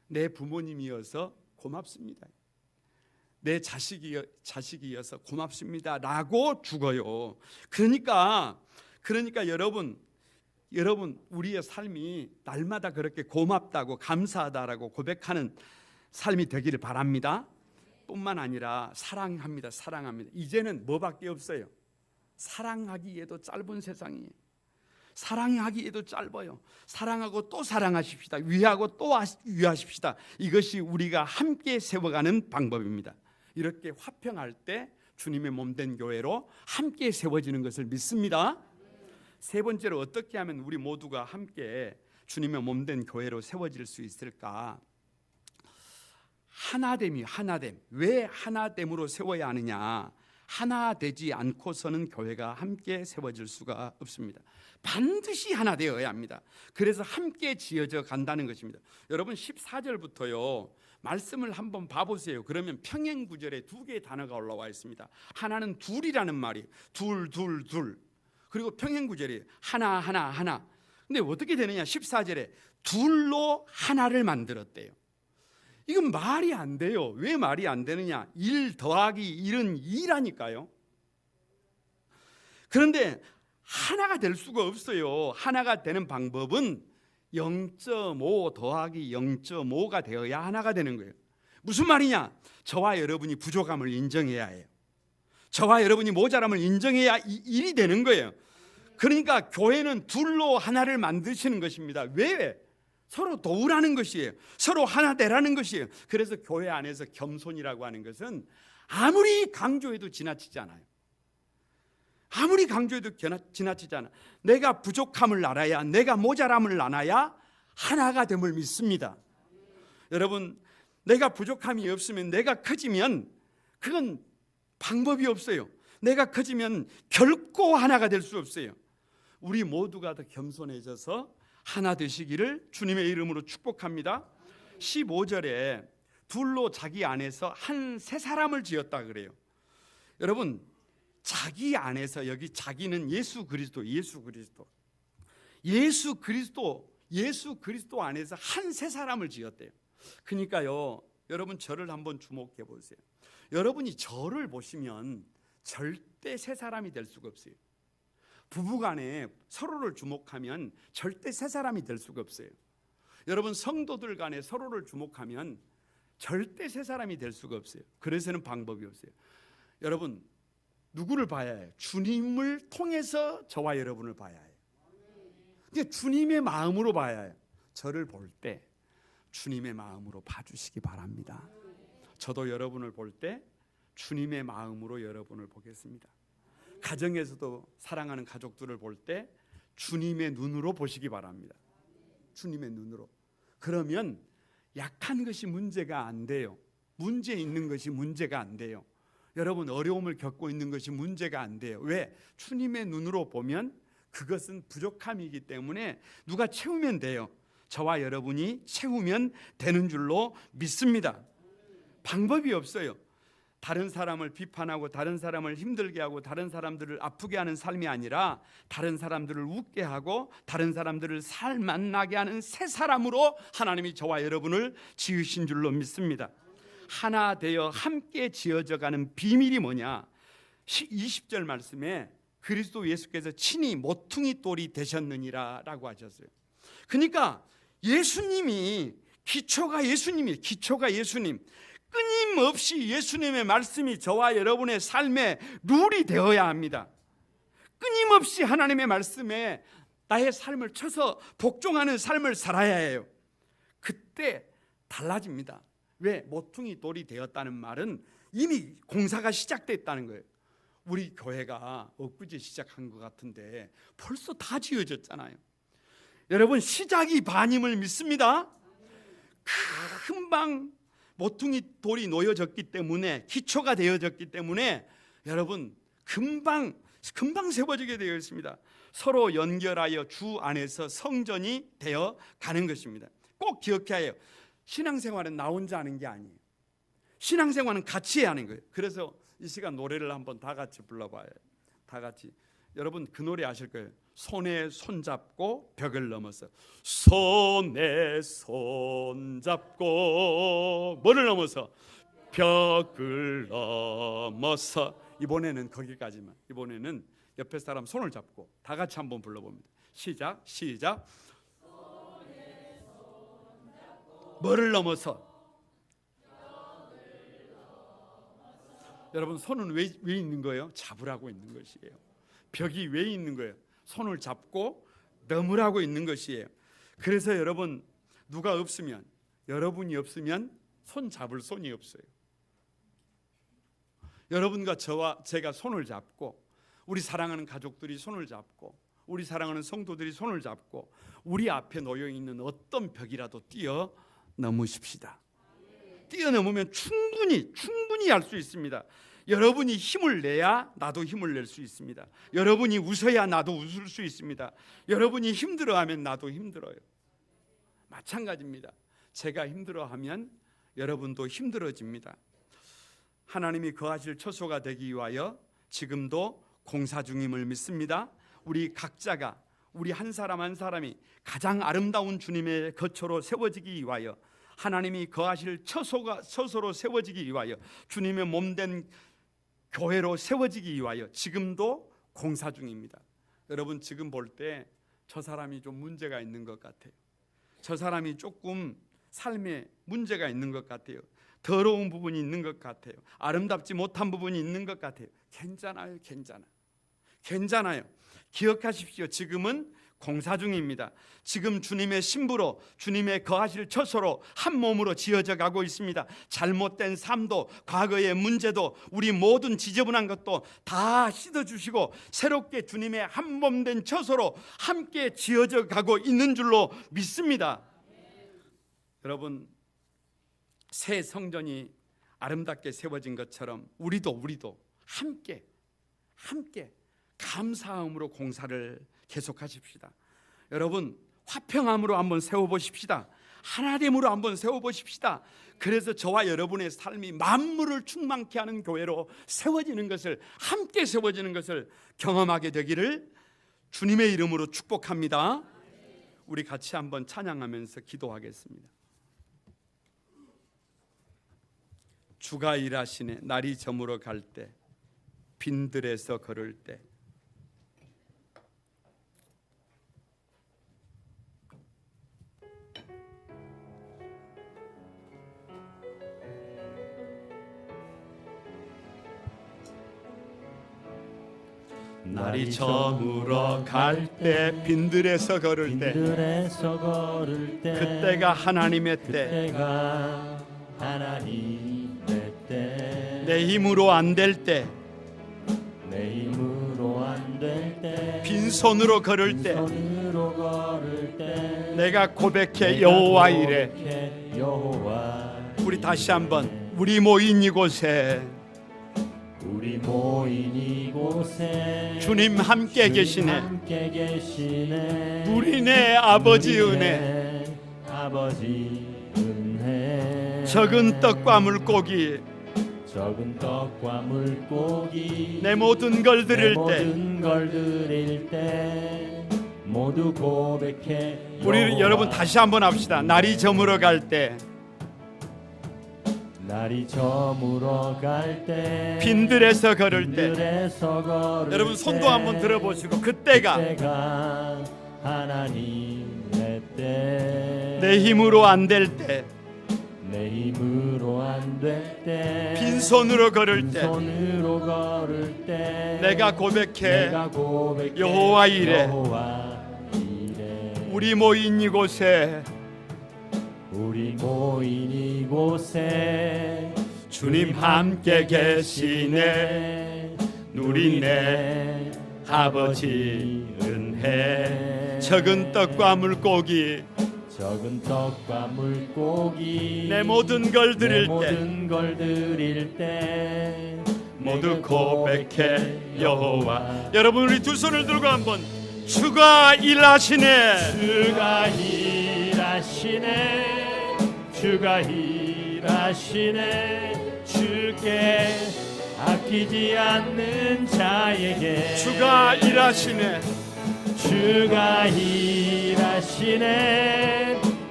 내 부모님이어서 고맙습니다. 내 자식이어서 고맙습니다 라고 죽어요. 그러니까 여러분 우리의 삶이 날마다 그렇게 고맙다고 감사하다라고 고백하는 삶이 되기를 바랍니다. 뿐만 아니라 사랑합니다. 이제는 뭐밖에 없어요. 사랑하기에도 짧은 세상이에요. 사랑하기에도 짧아요. 사랑하고 또 사랑하십시다. 위하고 또 위하십시다. 이것이 우리가 함께 세워가는 방법입니다. 이렇게 화평할 때 주님의 몸된 교회로 함께 세워지는 것을 믿습니다. 세 번째로 어떻게 하면 우리 모두가 함께 주님의 몸된 교회로 세워질 수 있을까? 하나됨. 왜 하나됨으로 세워야 하느냐? 하나 되지 않고서는 교회가 함께 세워질 수가 없습니다. 반드시 하나 되어야 합니다. 그래서 함께 지어져 간다는 것입니다. 여러분 14절부터요 말씀을 한번 봐보세요. 그러면 평행 구절에 두 개의 단어가 올라와 있습니다. 하나는 둘이라는 말이 둘. 그리고 평행 구절이 하나. 근데 어떻게 되느냐? 14절에 둘로 하나를 만들었대요. 이건 말이 안 돼요. 왜 말이 안 되느냐? 1 더하기 1은 2라니까요. 그런데 하나가 될 수가 없어요. 하나가 되는 방법은 0.5 더하기 0.5가 되어야 하나가 되는 거예요. 무슨 말이냐? 저와 여러분이 부족함을 인정해야 해요. 저와 여러분이 모자람을 인정해야 일이 되는 거예요. 그러니까 교회는 둘로 하나를 만드시는 것입니다. 왜? 서로 도우라는 것이에요. 서로 하나 되라는 것이에요. 그래서 교회 안에서 겸손이라고 하는 것은 아무리 강조해도 지나치지 않아요. 내가 부족함을 알아야, 내가 모자람을 알아야 하나가 됨을 믿습니다. 여러분, 내가 부족함이 없으면, 내가 커지면 그건 방법이 없어요. 내가 커지면 결코 하나가 될 수 없어요. 우리 모두가 더 겸손해져서 하나 되시기를 주님의 이름으로 축복합니다. 15절에 둘로 자기 안에서 한 새 사람을 지었다 그래요. 여러분, 자기 안에서, 여기 자기는 예수 그리스도 안에서 한 새 사람을 지었대요. 그러니까요, 여러분 저를 한번 주목해 보세요. 여러분이 저를 보시면 절대 새 사람이 될 수가 없어요. 부부간에 서로를 주목하면 절대 새 사람이 될 수가 없어요. 여러분 성도들 간에 서로를 주목하면 절대 새 사람이 될 수가 없어요. 그래서는 방법이 없어요. 여러분 누구를 봐야 해요? 주님을 통해서 저와 여러분을 봐야 해요. 이게 주님의 마음으로 봐야 해요. 저를 볼 때 주님의 마음으로 봐주시기 바랍니다. 저도 여러분을 볼 때 주님의 마음으로 여러분을 보겠습니다. 가정에서도 사랑하는 가족들을 볼 때 주님의 눈으로 보시기 바랍니다. 주님의 눈으로. 그러면 약한 것이 문제가 안 돼요. 문제 있는 것이 문제가 안 돼요. 여러분 어려움을 겪고 있는 것이 문제가 안 돼요. 왜? 주님의 눈으로 보면 그것은 부족함이기 때문에 누가 채우면 돼요. 저와 여러분이 채우면 되는 줄로 믿습니다. 방법이 없어요. 다른 사람을 비판하고 다른 사람을 힘들게 하고 다른 사람들을 아프게 하는 삶이 아니라 다른 사람들을 웃게 하고 다른 사람들을 살맛나게 하는 새 사람으로 하나님이 저와 여러분을 지으신 줄로 믿습니다. 하나 되어 함께 지어져 가는 비밀이 뭐냐? 20절 말씀에 그리스도 예수께서 친히 모퉁이 돌이 되셨느니라 라고 하셨어요. 그러니까 예수님이 기초가 예수님, 끊임없이 예수님의 말씀이 저와 여러분의 삶의 룰이 되어야 합니다. 끊임없이 하나님의 말씀에 나의 삶을 쳐서 복종하는 삶을 살아야 해요. 그때 달라집니다. 왜? 모퉁이 돌이 되었다는 말은 이미 공사가 시작됐다는 거예요. 우리 교회가 엊그제 시작한 것 같은데 벌써 다 지어졌잖아요. 여러분, 시작이 반임을 믿습니다. 금방 모퉁이 돌이 놓여졌기 때문에, 기초가 되어졌기 때문에 여러분 금방 세워지게 되어 있습니다. 서로 연결하여 주 안에서 성전이 되어 가는 것입니다. 꼭 기억해야 해요. 신앙생활은 나 혼자 하는 게 아니에요. 신앙생활은 같이 해야 하는 거예요. 그래서 이 시간 노래를 한번 다 같이 불러봐요. 다 같이. 여러분 그 노래 아실 거예요. 손에 손잡고 벽을 넘어서. 손에 손잡고 뭐를 넘어서? 벽을 넘어서. 이번에는 거기까지만. 이번에는 옆에 사람 손을 잡고 다 같이 한번 불러봅니다. 시작. 뭐를 넘어서? 여러분 손은 왜 있는 거예요? 잡으라고 있는 것이에요. 벽이 왜 있는 거예요? 손을 잡고 넘으라고 있는 것이에요. 그래서 여러분 누가 없으면, 여러분이 없으면 손 잡을 손이 없어요. 여러분과 제가 손을 잡고, 우리 사랑하는 가족들이 손을 잡고, 우리 사랑하는 성도들이 손을 잡고 우리 앞에 놓여 있는 어떤 벽이라도 뛰어넘으십시다. 뛰어넘으면 충분히 할 수 있습니다. 여러분이 힘을 내야 나도 힘을 낼 수 있습니다. 여러분이 웃어야 나도 웃을 수 있습니다. 여러분이 힘들어하면 나도 힘들어요. 마찬가지입니다. 제가 힘들어하면 여러분도 힘들어집니다. 하나님이 거하실 처소가 되기 위하여 지금도 공사 중임을 믿습니다. 우리 각자가, 우리 한 사람 한 사람이 가장 아름다운 주님의 거처로 세워지기 위하여, 하나님이 거하실 처소로 세워지기 위하여, 주님의 몸된 교회로 세워지기 위하여 지금도 공사 중입니다. 여러분 지금 볼 때 저 사람이 좀 문제가 있는 것 같아요. 저 사람이 조금 삶에 문제가 있는 것 같아요. 더러운 부분이 있는 것 같아요. 아름답지 못한 부분이 있는 것 같아요. 괜찮아요. 기억하십시오. 지금은 공사 중입니다. 지금 주님의 신부로, 주님의 거하실 처소로 한 몸으로 지어져 가고 있습니다. 잘못된 삶도, 과거의 문제도, 우리 모든 지저분한 것도 다 씻어주시고 새롭게 주님의 한 몸 된 처소로 함께 지어져 가고 있는 줄로 믿습니다. 여러분, 새 성전이 아름답게 세워진 것처럼 우리도 함께 감사함으로 공사를 계속하십시다. 여러분 화평함으로 한번 세워보십시다. 하나됨으로 한번 세워보십시다. 그래서 저와 여러분의 삶이 만물을 충만케 하는 교회로 세워지는 것을, 함께 세워지는 것을 경험하게 되기를 주님의 이름으로 축복합니다. 우리 같이 한번 찬양하면서 기도하겠습니다. 주가 일하시네. 날이 저물어 갈 때, 빈들에서 걸을 때, 날이 저물어 갈 때, 빈들에서 걸을 때, 그때가 하나님의 때, 내 힘으로 안 될 때, 빈손으로 걸을 때, 내가 고백해 여호와 이래. 우리 다시 한번, 우리 모인 이곳에 주님 함께 계시네. 우리네 아버지 은혜, 적은 떡과 물고기, 내 모든 걸 드릴 때, 모두 고백해. 우리 여러분 다시 한번 합시다. 날이 저물어 갈 때, 날이 저물어 갈 때 빈들에서 걸을 때 빈들에서 걸을 여러분 손도 때 한번 들어보시고 그때가 하나님의 때 내 힘으로 안 될 때 내 힘으로 안 될 때 빈손으로 걸을 때 빈손으로 걸을 때 내가 고백해 여호와 이래 우리 모인 이곳에 우리 모인 이곳에 주님 함께 계시네 누리네 아버지 은혜 적은 떡과 물고기 적은 떡과 물고기 내 모든 걸 드릴 때 모두 고백해 여호와 여러분 우리 두 손을 들고 한번 주가 일하시네 주가 일하시네 주가 일하시네 주께 아끼지 않는 자에게 주가 일하시네 주가 일하시네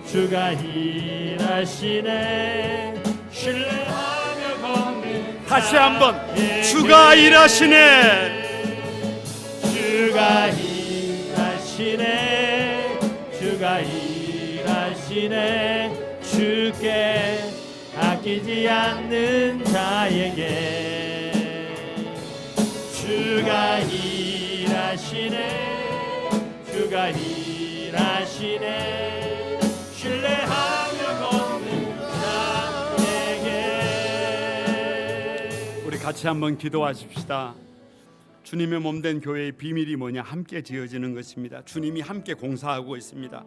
주가 일하시네 신뢰하며 걷는 다시 한번 주가 일하시네 주가 일하시네 주가 일하시네 주께 아끼지 않는 자에게 주가 일하시네 주가 일하시네 신뢰하며 걷는 자에게 우리 같이 한번 기도하십시다. 주님의 몸된 교회의 비밀이 뭐냐? 함께 지어지는 것입니다. 주님이 함께 공사하고 있습니다.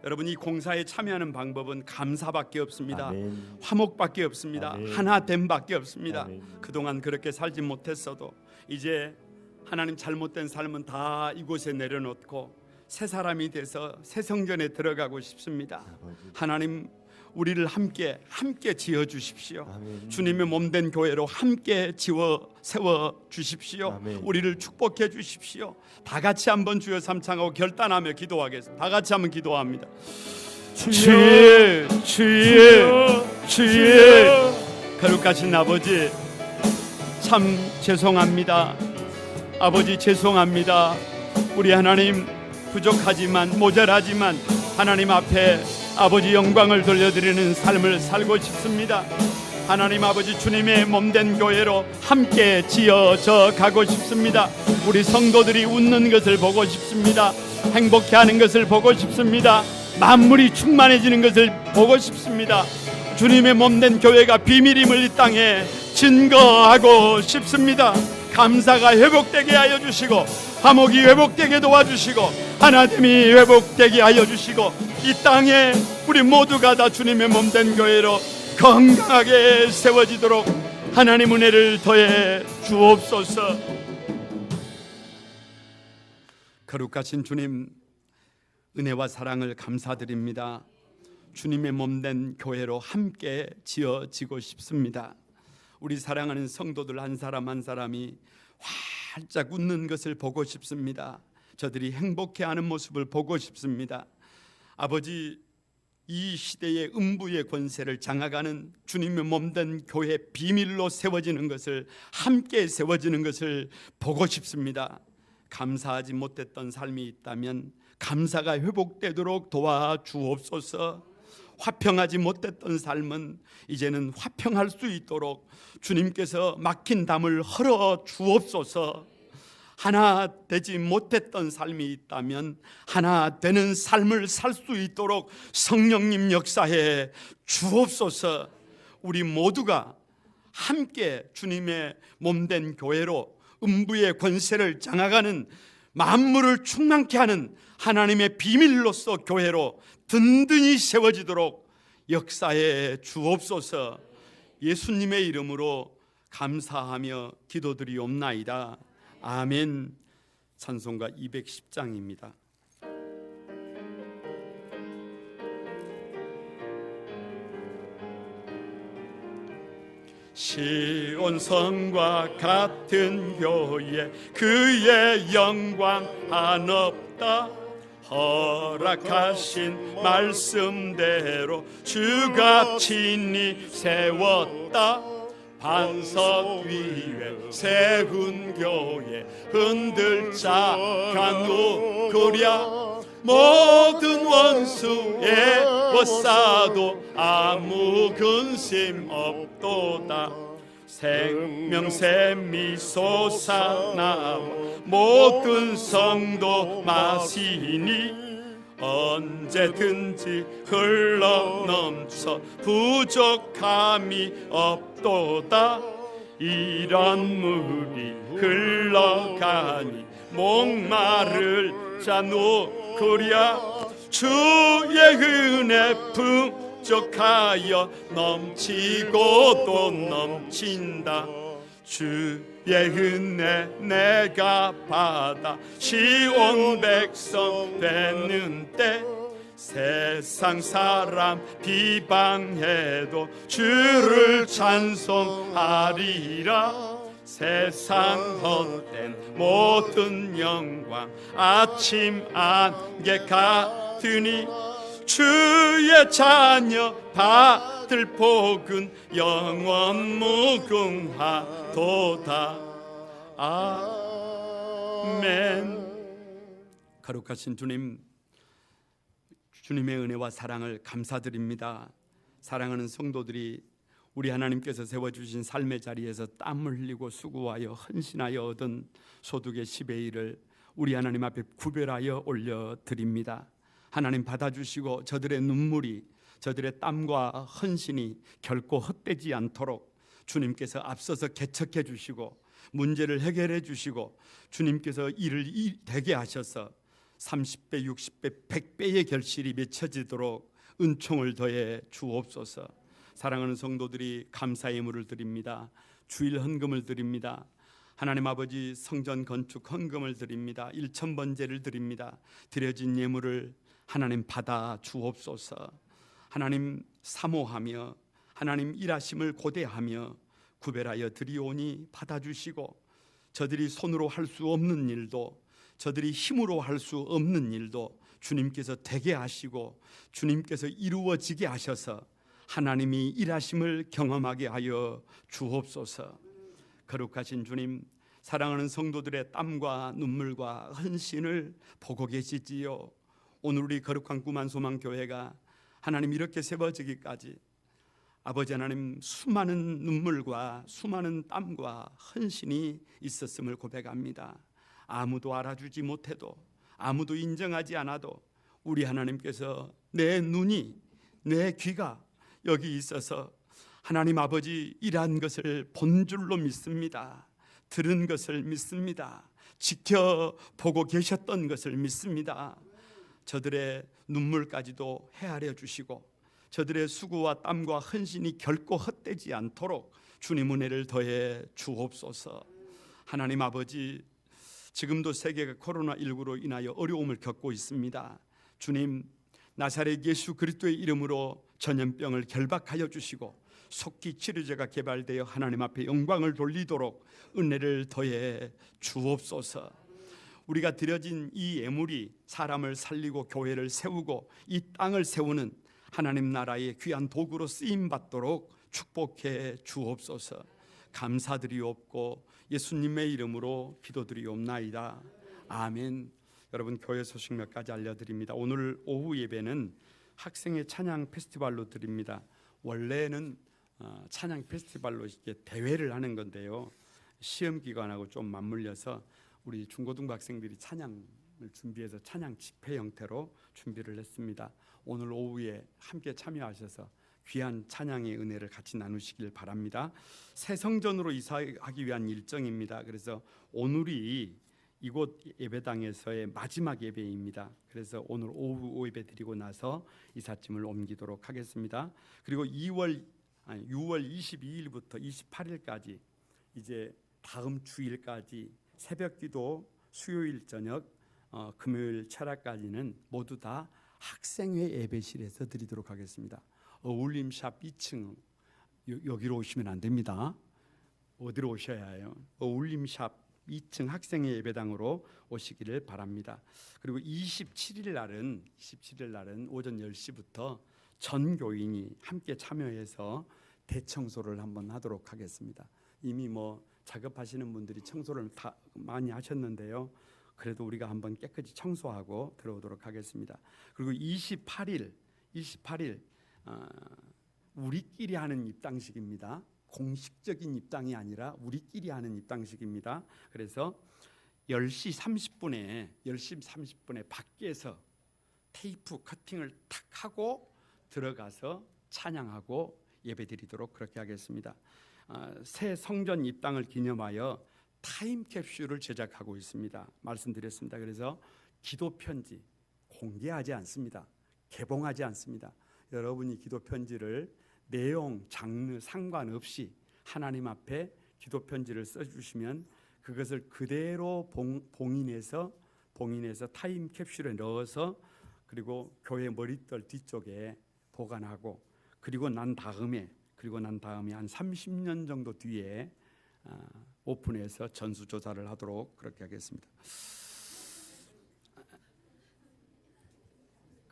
여러분 이 공사에 참여하는 방법은 감사밖에 없습니다. 아멘. 화목밖에 없습니다. 아멘. 하나됨밖에 없습니다. 아멘. 그동안 그렇게 살지 못했어도 이제 하나님 잘못된 삶은 다 이곳에 내려놓고 새 사람이 돼서 새 성전에 들어가고 싶습니다. 하나님 우리를 함께 지어 주십시오. 아멘. 주님의 몸된 교회로 함께 지어 세워 주십시오. 아멘. 우리를 축복해 주십시오. 다 같이 한번 주여 삼창하고 결단하며 기도하겠습니다. 다 같이 한번 기도합니다. 주의 거룩하신 아버지 참 죄송합니다. 아버지 죄송합니다. 우리 하나님 부족하지만 모자라지만 하나님 앞에 아버지 영광을 돌려드리는 삶을 살고 싶습니다. 하나님 아버지 주님의 몸된 교회로 함께 지어져 가고 싶습니다. 우리 성도들이 웃는 것을 보고 싶습니다. 행복해하는 것을 보고 싶습니다. 만물이 충만해지는 것을 보고 싶습니다. 주님의 몸된 교회가 비밀임을 이 땅에 증거하고 싶습니다. 감사가 회복되게 하여 주시고 화목이 회복되게 도와주시고 하나됨이 회복되게 하여 주시고 이 땅에 우리 모두가 다 주님의 몸된 교회로 건강하게 세워지도록 하나님 은혜를 더해 주옵소서. 거룩하신 주님 은혜와 사랑을 감사드립니다. 주님의 몸된 교회로 함께 지어지고 싶습니다. 우리 사랑하는 성도들 한 사람 한 사람이 활짝 웃는 것을 보고 싶습니다. 저들이 행복해하는 모습을 보고 싶습니다. 아버지 이 시대의 음부의 권세를 장악하는 주님의 몸된 교회 비밀로 세워지는 것을 함께 세워지는 것을 보고 싶습니다. 감사하지 못했던 삶이 있다면 감사가 회복되도록 도와주옵소서. 화평하지 못했던 삶은 이제는 화평할 수 있도록 주님께서 막힌 담을 헐어 주옵소서. 하나 되지 못했던 삶이 있다면 하나 되는 삶을 살 수 있도록 성령님 역사해 주옵소서. 우리 모두가 함께 주님의 몸된 교회로 음부의 권세를 장악하는 만물을 충만케 하는 하나님의 비밀로서 교회로 든든히 세워지도록 역사해 주옵소서. 예수님의 이름으로 감사하며 기도드리옵나이다. 아멘. 찬송가 210장입니다. 시온 성과 같은 교회 그의 영광 한없다. 허락하신 말씀대로 주가 친히 세웠다. 반석 위에 세운 교회 흔들 자가 누구랴. 모든 원수의 벗사도 아무 근심 없도다. 생명샘이 솟아나와 모든 성도 마시니 언제든지 흘러넘쳐 부족함이 없도다. 이런 물이 흘러가니 목마를 자 누구랴. 주의 은혜 부족하여 넘치고 또 넘친다. 주의 은혜 내가 받아 시온 백성 되는 때 세상 사람 비방해도 주를 찬송하리라. 세상 헛된 모든 영광 아침 안개 같으니 주의 자녀 받을 복은 영원 무궁하도다. 아멘. 거룩하신 주님, 주님의 은혜와 사랑을 감사드립니다. 사랑하는 성도들이 우리 하나님께서 세워주신 삶의 자리에서 땀을 흘리고 수고하여 헌신하여 얻은 소득의 10의 1을 우리 하나님 앞에 구별하여 올려드립니다. 하나님 받아주시고 저들의 눈물이, 저들의 땀과 헌신이 결코 헛되지 않도록 주님께서 앞서서 개척해 주시고 문제를 해결해 주시고 주님께서 일을 되게 하셔서 30배, 60배, 100배의 결실이 맺혀지도록 은총을 더해 주옵소서. 사랑하는 성도들이 감사의 예물을 드립니다. 주일 헌금을 드립니다. 하나님 아버지 성전 건축 헌금을 드립니다. 1,000번제를 드립니다. 드려진 예물을 하나님 받아 주옵소서. 하나님 사모하며 하나님 일하심을 고대하며 구별하여 드리오니 받아주시고 저들이 손으로 할 수 없는 일도 저들이 힘으로 할 수 없는 일도 주님께서 되게 하시고 주님께서 이루어지게 하셔서 하나님이 일하심을 경험하게 하여 주옵소서. 거룩하신 주님, 사랑하는 성도들의 땀과 눈물과 헌신을 보고 계시지요. 오늘 우리 거룩한 구만소망 교회가 하나님 이렇게 세워지기까지 아버지 하나님 수많은 눈물과 수많은 땀과 헌신이 있었음을 고백합니다. 아무도 알아주지 못해도 아무도 인정하지 않아도 우리 하나님께서 내 눈이 내 귀가 여기 있어서 하나님 아버지 일한 것을 본 줄로 믿습니다. 들은 것을 믿습니다. 지켜보고 계셨던 것을 믿습니다. 저들의 눈물까지도 헤아려 주시고 저들의 수고와 땀과 헌신이 결코 헛되지 않도록 주님 은혜를 더해 주옵소서. 하나님 아버지, 지금도 세계가 코로나19로 인하여 어려움을 겪고 있습니다. 주님, 나사렛 예수 그리스도의 이름으로 전염병을 결박하여 주시고 속기 치료제가 개발되어 하나님 앞에 영광을 돌리도록 은혜를 더해 주옵소서. 우리가 드려진 이 예물이 사람을 살리고 교회를 세우고 이 땅을 세우는 하나님 나라의 귀한 도구로 쓰임 받도록 축복해 주옵소서. 감사드리옵고 예수님의 이름으로 기도드리옵나이다. 아멘. 여러분, 교회 소식 몇 가지 알려드립니다. 오늘 오후 예배는 학생의 찬양 페스티벌로 드립니다. 원래는 찬양 페스티벌로 이렇게 대회를 하는 건데요, 시험 기간하고 좀 맞물려서 우리 중고등부 학생들이 찬양을 준비해서 찬양 집회 형태로 준비를 했습니다. 오늘 오후에 함께 참여하셔서 귀한 찬양의 은혜를 같이 나누시길 바랍니다. 새 성전으로 이사하기 위한 일정입니다. 그래서 오늘이 이곳 예배당에서의 마지막 예배입니다. 그래서 오늘 오후 예배 드리고 나서 이삿짐을 옮기도록 하겠습니다. 그리고 6월 22일부터 28일까지 이제 다음 주일까지 새벽기도 수요일 저녁 금요일 철학까지는 모두 다 학생회 예배실에서 드리도록 하겠습니다. 어울림샵 2층 여기로 오시면 안 됩니다. 어디로 오셔야 해요? 어울림샵 2층 학생회 예배당으로 오시기를 바랍니다. 그리고 27일 날은 오전 10시부터 전 교인이 함께 참여해서 대청소를 한번 하도록 하겠습니다. 이미 작업하시는 분들이 청소를 다 많이 하셨는데요. 그래도 우리가 한번 깨끗이 청소하고 들어오도록 하겠습니다. 그리고 28일 우리끼리 하는 입당식입니다. 공식적인 입당이 아니라 우리끼리 하는 입당식입니다. 그래서 10시 30분에 밖에서 테이프 커팅을 탁 하고 들어가서 찬양하고 예배드리도록 그렇게 하겠습니다. 새 성전 입당을 기념하여 타임캡슐을 제작하고 있습니다. 말씀드렸습니다. 그래서 기도 편지 공개하지 않습니다. 개봉하지 않습니다. 여러분이 기도 편지를 내용, 장르 상관없이 하나님 앞에 기도 편지를 써주시면 그것을 그대로 봉인해서 타임캡슐에 넣어서 그리고 교회 머리떨 뒤쪽에 보관하고 그리고 난 다음에 한 30년 정도 뒤에 오픈해서 전수조사를 하도록 그렇게 하겠습니다.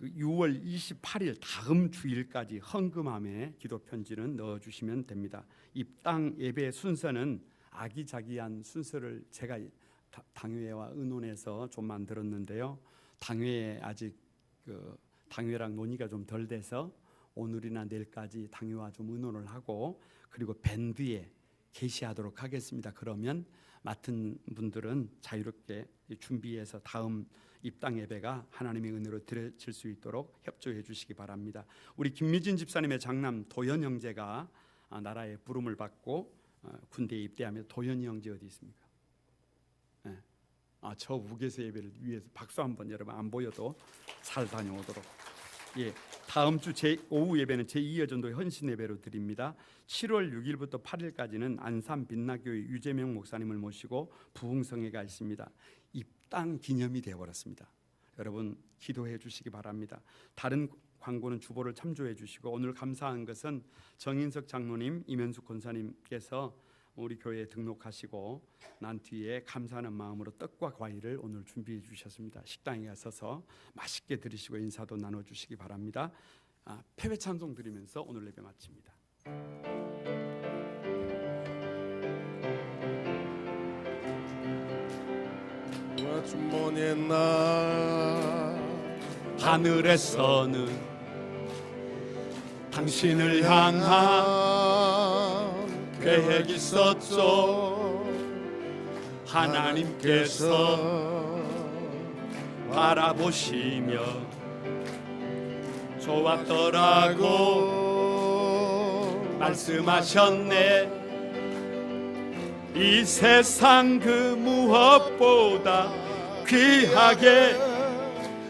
6월 28일 다음 주일까지 헌금함에 기도 편지는 넣어주시면 됩니다. 입당 예배 순서는 아기자기한 순서를 제가 당회와 의논해서 좀 만들었는데요. 당회에 아직 당회랑 논의가 좀 덜 돼서 오늘이나 내일까지 당회와 좀 의논을 하고 그리고 밴드에 게시하도록 하겠습니다. 그러면 맡은 분들은 자유롭게 준비해서 다음 입당 예배가 하나님의 은혜로 드려질 수 있도록 협조해 주시기 바랍니다. 우리 김미진 집사님의 장남 도현 형제가 나라의 부름을 받고 군대에 입대하며 도현이 형제 어디 있습니까? 네. 저 우게서 예배를 위해서 박수 한번 여러분 안 보여도 잘 다녀오도록. 예, 다음 주 오후 예배는 제2여전도 헌신 예배로 드립니다. 7월 6일부터 8일까지는 안산 빛나교회 유재명 목사님을 모시고 부흥성회가 있습니다. 입당 기념이 되어버렸습니다. 여러분 기도해 주시기 바랍니다. 다른 광고는 주보를 참조해 주시고 오늘 감사한 것은 정인석 장로님, 이면숙 권사님께서 우리 교회에 등록하시고 난 뒤에 감사하는 마음으로 떡과 과일을 오늘 준비해 주셨습니다. 식당에 가셔서 맛있게 드시고 인사도 나눠주시기 바랍니다. 패배 찬송 드리면서 오늘 예배 마칩니다. 주머니의 날 하늘에서는 당신을 향한 계획이 있었죠. 하나님께서 바라보시며 좋았더라고 말씀하셨네. 이 세상 그 무엇보다 귀하게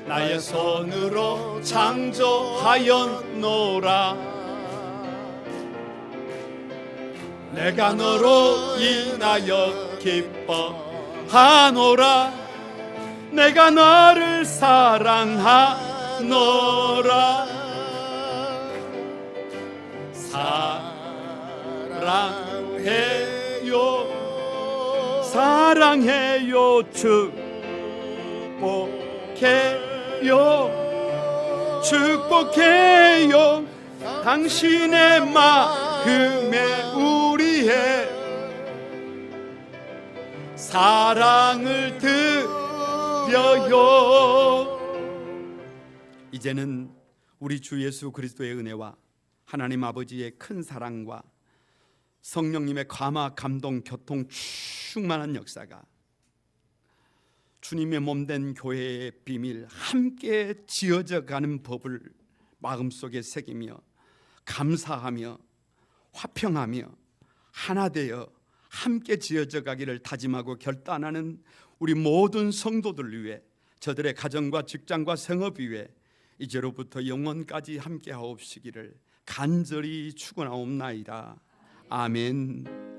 나의 손으로 창조하였노라. 내가 너로 인하여 기뻐하노라. 내가 너를 사랑하노라. 사랑해요 축복해요 당신의 마음에 우리의 사랑을 드려요. 이제는 우리 주 예수 그리스도의 은혜와 하나님 아버지의 큰 사랑과 성령님의 감화, 감동, 교통 충만한 역사가 주님의 몸된 교회의 비밀 함께 지어져 가는 법을 마음속에 새기며 감사하며 화평하며 하나 되어 함께 지어져 가기를 다짐하고 결단하는 우리 모든 성도들 위해 저들의 가정과 직장과 생업 위해 이제로부터 영원까지 함께 하옵시기를 간절히 축원하옵나이다. 아멘.